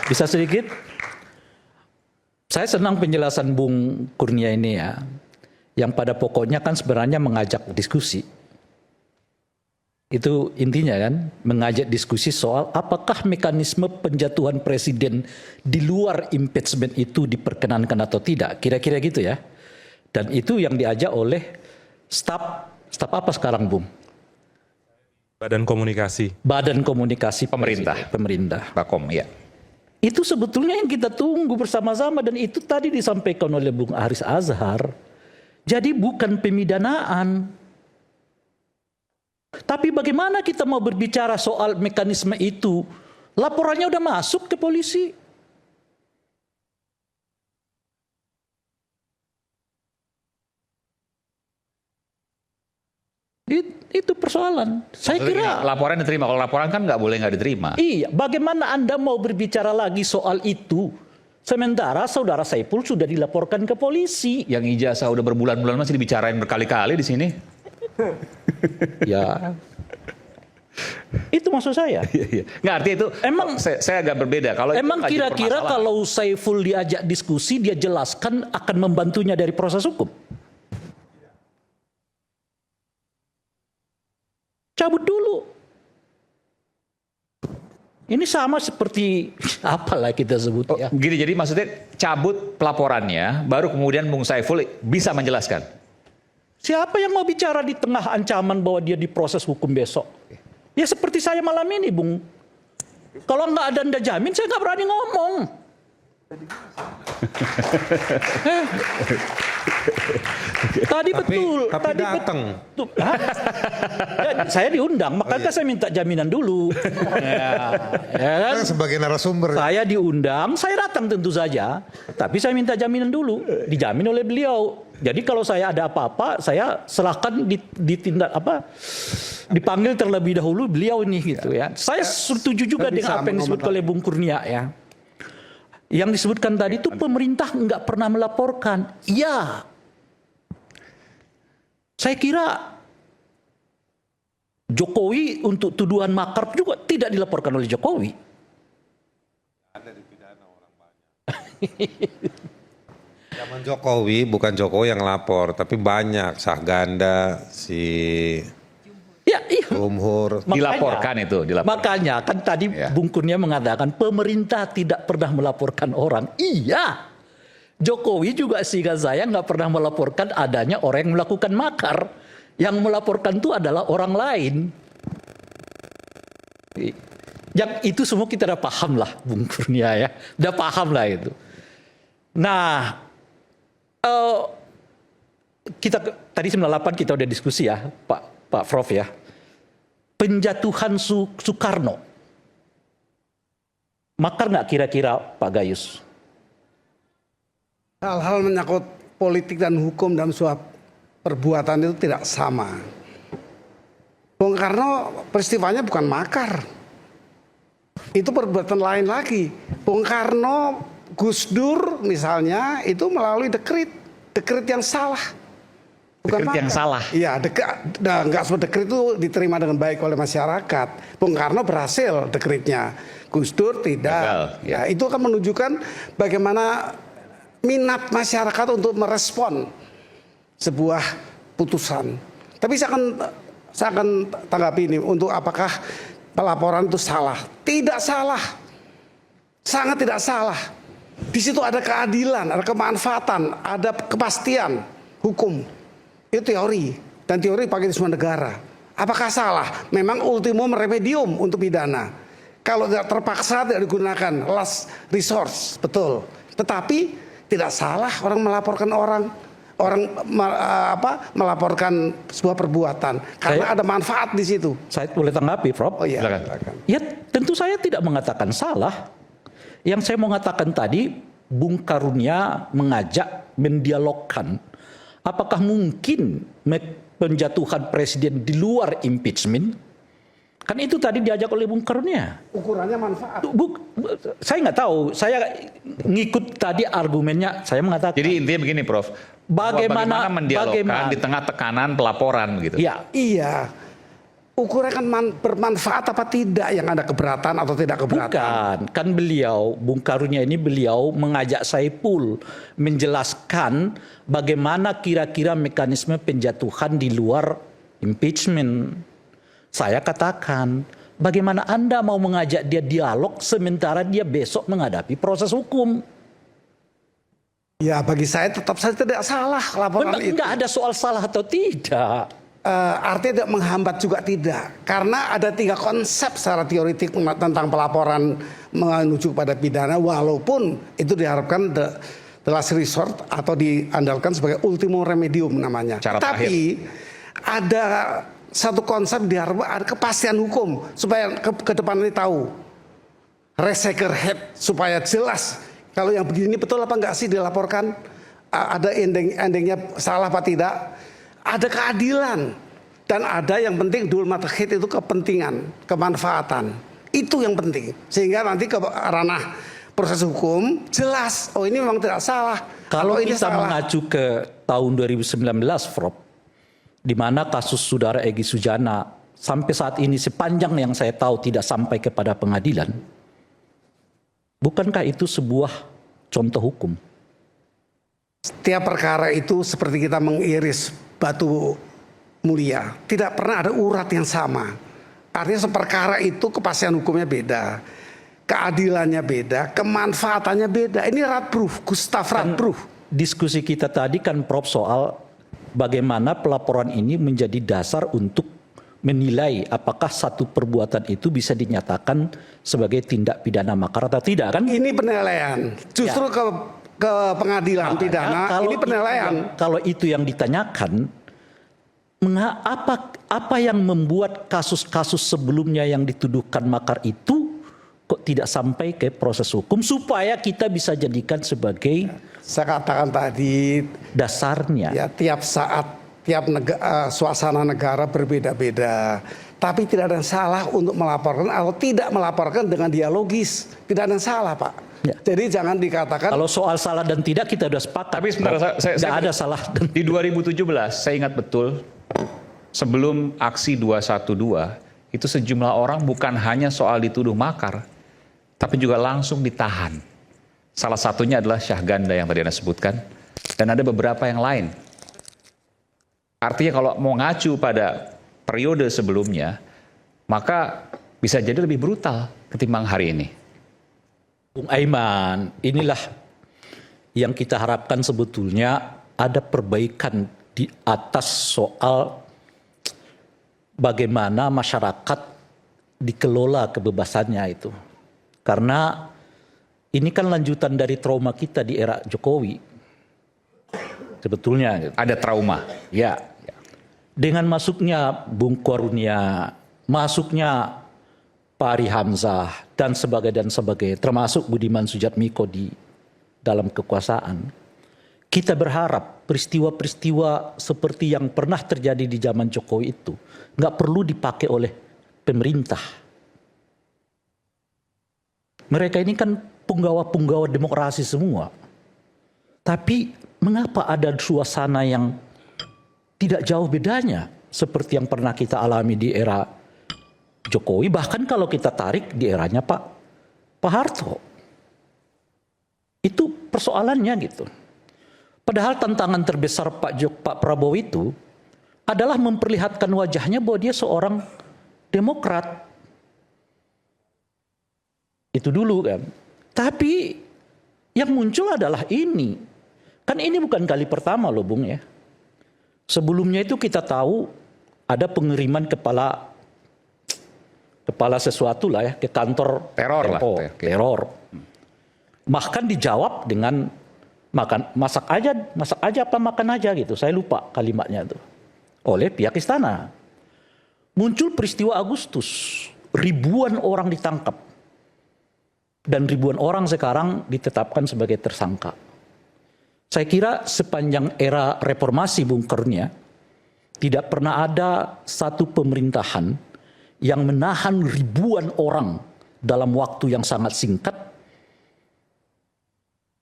Bisa sedikit? Saya senang penjelasan Bung Kurnia ini ya. Yang pada pokoknya kan sebenarnya mengajak diskusi. Itu intinya kan, mengajak diskusi soal apakah mekanisme penjatuhan presiden di luar impeachment itu diperkenankan atau tidak. Kira-kira gitu ya. Dan itu yang diajak oleh staf apa sekarang, Bung? Badan Komunikasi. Badan Komunikasi Pemerintah. Pemerintah. Bakom, ya. Itu sebetulnya yang kita tunggu bersama-sama, dan itu tadi disampaikan oleh Bung Haris Azhar. Jadi bukan pemidanaan. Tapi bagaimana kita mau berbicara soal mekanisme itu? Laporannya udah masuk ke polisi. Itu persoalan. Saya kira laporan diterima. Kalau laporan kan nggak boleh nggak diterima. Iya, bagaimana Anda mau berbicara lagi soal itu? Sementara saudara Saiful sudah dilaporkan ke polisi. Yang ijazah udah berbulan-bulan masih dibicarain berkali-kali di sini. Ya, itu maksud saya. Nggak, artinya itu. Emang saya agak berbeda. Kalau emang kira-kira kalau Saiful diajak diskusi, dia jelaskan akan membantunya dari proses hukum? Cabut dulu. Ini sama seperti apalah kita sebut ya. Gini, jadi maksudnya cabut pelaporannya, baru kemudian Bung Saiful bisa menjelaskan. Siapa yang mau bicara di tengah ancaman bahwa dia diproses hukum besok? Ya seperti saya malam ini, Bung. Kalau nggak ada Anda jamin, saya nggak berani ngomong. Tadi betul. Tapi tadi datang. Saya diundang, makanya saya minta jaminan dulu. Ya kan? Sebagai narasumber. Saya diundang, saya datang tentu saja. Tapi saya minta jaminan dulu, dijamin oleh beliau. Jadi kalau saya ada apa-apa, saya serahkan ditindak dipanggil terlebih dahulu beliau ini gitu ya. Saya setuju juga dengan apa yang disebut oleh Bung Kurnia ya. Yang disebutkan tadi itu pemerintah nggak pernah melaporkan. Iya. Saya kira Jokowi untuk tuduhan makar juga tidak dilaporkan oleh Jokowi. Ada dipidana orang banyak. Zaman Jokowi bukan Jokowi yang lapor, tapi banyak Sahganda, si Ya, iya. Umhur. Dilaporkan itu. Makanya kan tadi Bung Kurnia mengatakan pemerintah tidak pernah melaporkan orang. Iya. Jokowi juga sehingga saya nggak pernah melaporkan adanya orang yang melakukan makar. Yang melaporkan itu adalah orang lain. Yang itu semua kita udah paham lah, Bung Kurnia ya. Udah paham lah itu. Nah, kita tadi 98 kita udah diskusi ya, Pak Prof ya. Penjatuhan Soekarno. Makar nggak kira-kira Pak Gayus? Hal-hal menyangkut politik dan hukum dalam suap perbuatan itu tidak sama. Bung Karno peristiwanya bukan makar. Itu perbuatan lain lagi. Bung Karno, Gus Dur misalnya itu melalui dekret yang salah. Bukan dekret yang salah. Iya, nggak semua dekret itu diterima dengan baik oleh masyarakat. Bung Karno berhasil dekretnya, Gus Dur tidak. Gagal, ya. Itu akan menunjukkan bagaimana minat masyarakat untuk merespon sebuah putusan. Tapi saya akan tanggapi ini untuk apakah pelaporan itu salah? Tidak salah, sangat tidak salah. Di situ ada keadilan, ada kemanfaatan, ada kepastian hukum. Itu teori, dan teori pakai di semua negara. Apakah salah? Memang ultimum remedium untuk pidana. Kalau tidak terpaksa tidak digunakan, last resource, betul. Tetapi tidak salah orang melaporkan melaporkan sebuah perbuatan karena ada manfaat di situ. Saya boleh tanggapi, Prof? Oh iya. Ya, tentu saya tidak mengatakan salah. Yang saya mau katakan tadi, Bung Karunia mengajak mendialogkan. Apakah mungkin penjatuhan presiden di luar impeachment? Kan itu tadi diajak oleh Bung Karunia. Ukurannya manfaat. Saya nggak tahu. Saya ngikut tadi argumennya. Saya mengatakan. Jadi intinya begini, Prof. Bagaimana mendialogkan di tengah tekanan pelaporan gitu? Ya. Iya. Ukurnya kan bermanfaat apa tidak yang ada keberatan atau tidak keberatan? Bukan, kan beliau, Bung Karunia ini beliau mengajak Saiful menjelaskan bagaimana kira-kira mekanisme penjatuhan di luar impeachment. Saya katakan, bagaimana Anda mau mengajak dia dialog sementara dia besok menghadapi proses hukum? Ya bagi saya tetap saja tidak salah laporan itu. Enggak ada soal salah atau tidak. Artinya tidak menghambat juga tidak. Karena ada 3 konsep secara teoritik tentang pelaporan menuju pada pidana, walaupun itu diharapkan the last resort atau diandalkan sebagai ultimum remedium namanya. Tapi ada satu konsep diharapkan ada kepastian hukum supaya ke depan ini tahu. Reseker head supaya jelas kalau yang begini betul apa enggak sih dilaporkan, ada endingnya salah apa tidak. Ada keadilan dan ada yang penting dual matrix itu kepentingan, kemanfaatan. Itu yang penting. Sehingga nanti ke ranah proses hukum jelas, oh ini memang tidak salah. Kalau ini kita salah. mengacu ke tahun 2019, Prof, di mana kasus saudara Egy Sujana sampai saat ini sepanjang yang saya tahu tidak sampai kepada pengadilan. Bukankah itu sebuah contoh hukum? Setiap perkara itu seperti kita mengiris batu mulia, tidak pernah ada urat yang sama. Artinya seperkara itu kepastian hukumnya beda, keadilannya beda, kemanfaatannya beda. Ini Radbruch, Gustav Radbruch. Diskusi kita tadi kan Prof soal bagaimana pelaporan ini menjadi dasar untuk menilai apakah satu perbuatan itu bisa dinyatakan sebagai tindak pidana makar atau tidak kan? Ini penilaian, justru ke pengadilan pidana. Ini penilaian. Kalau itu yang ditanyakan, apa yang membuat kasus-kasus sebelumnya yang dituduhkan makar itu kok tidak sampai ke proses hukum supaya kita bisa jadikan sebagai, saya katakan tadi, dasarnya. ya tiap saat, tiap suasana negara berbeda-beda. Tapi tidak ada yang salah untuk melaporkan atau tidak melaporkan dengan dialogis. Tidak ada yang salah, Pak. Ya. Jadi jangan dikatakan. Kalau soal salah dan tidak kita sudah sepakat. Tapi sebentar, tidak ada salah. Di 2017 saya ingat betul, sebelum aksi 212 itu sejumlah orang bukan hanya soal dituduh makar, tapi juga langsung ditahan. Salah satunya adalah Syahganda yang tadi Anda sebutkan, dan ada beberapa yang lain. Artinya kalau mau ngacu pada periode sebelumnya, maka bisa jadi lebih brutal ketimbang hari ini. Bung Aiman, inilah yang kita harapkan sebetulnya ada perbaikan di atas soal bagaimana masyarakat dikelola kebebasannya itu. Karena ini kan lanjutan dari trauma kita di era Jokowi. Sebetulnya. Ada trauma. Ya. Dengan masuknya Bung Karunia, masuknya Pak Ari Hamzah, dan sebagainya, termasuk Budiman Sujatmiko di dalam kekuasaan. Kita berharap peristiwa-peristiwa seperti yang pernah terjadi di zaman Jokowi itu nggak perlu dipakai oleh pemerintah. Mereka ini kan punggawa-punggawa demokrasi semua. Tapi mengapa ada suasana yang tidak jauh bedanya seperti yang pernah kita alami di era Jokowi, bahkan kalau kita tarik di eranya Pak Harto. Itu persoalannya gitu. Padahal tantangan terbesar Pak Prabowo itu adalah memperlihatkan wajahnya bahwa dia seorang demokrat. Itu dulu kan. Tapi yang muncul adalah ini. Kan ini bukan kali pertama loh Bung ya. Sebelumnya itu kita tahu ada pengiriman kepala sesuatu lah ya ke kantor teror. Bahkan dijawab dengan masak aja apa makan aja gitu. Saya lupa kalimatnya itu. Oleh pihak istana. Muncul peristiwa Agustus, ribuan orang ditangkap. Dan ribuan orang sekarang ditetapkan sebagai tersangka. Saya kira sepanjang era reformasi Bung Karunia tidak pernah ada satu pemerintahan yang menahan ribuan orang dalam waktu yang sangat singkat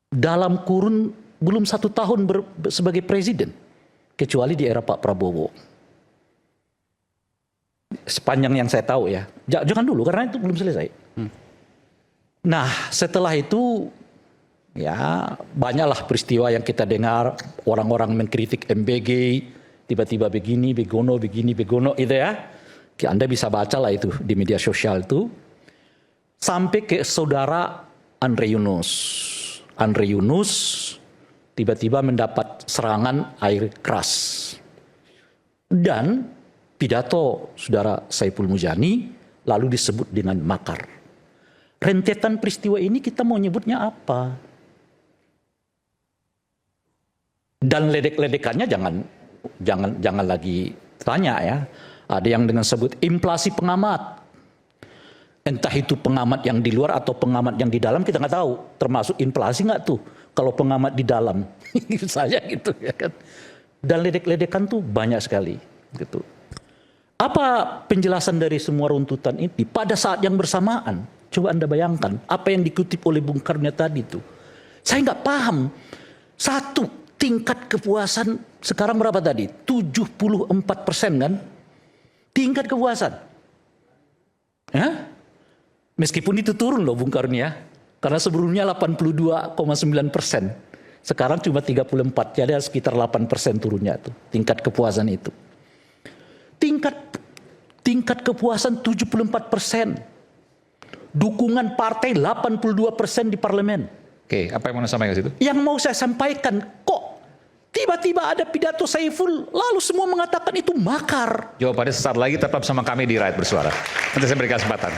dalam kurun belum 1 tahun sebagai presiden, kecuali di era Pak Prabowo. sepanjang yang saya tahu ya. Jangan dulu karena itu belum selesai. Nah, setelah itu ya banyaklah peristiwa yang kita dengar, orang-orang mengkritik MBG, tiba-tiba begini, begono itu ya. Anda bisa baca lah itu di media sosial itu. Sampai ke saudara Andre Yunus. Andre Yunus tiba-tiba mendapat serangan air keras. Dan pidato saudara Saiful Mujani lalu disebut dengan makar. Rentetan peristiwa ini kita mau nyebutnya apa? Dan ledek-ledekannya jangan lagi tanya ya. Ada yang dengan sebut inflasi pengamat. Entah itu pengamat yang di luar atau pengamat yang di dalam kita nggak tahu. Termasuk inflasi nggak tuh kalau pengamat di dalam. Saja gitu ya kan. Dan ledek-ledekan tuh banyak sekali gitu. Apa penjelasan dari semua runtutan ini pada saat yang bersamaan? Coba Anda bayangkan apa yang dikutip oleh Bung Karno tadi itu. Saya nggak paham. Satu, tingkat kepuasan sekarang berapa tadi? 74% kan? Tingkat kepuasan. Ya? Meskipun itu turun loh Bung Karno ya. Karena sebelumnya 82,9%. Sekarang cuma 34. Jadi sekitar 8% turunnya tuh. Tingkat kepuasan itu. Tingkat kepuasan 74%. Dukungan partai 82% di parlemen. Oke, apa yang mau sampaikan ke situ? Yang mau saya sampaikan, kok tiba-tiba ada pidato Saiful, lalu semua mengatakan itu makar. Jawabannya sesaat lagi, tetap sama kami di Rakyat Bersuara. Nanti saya beri kesempatan.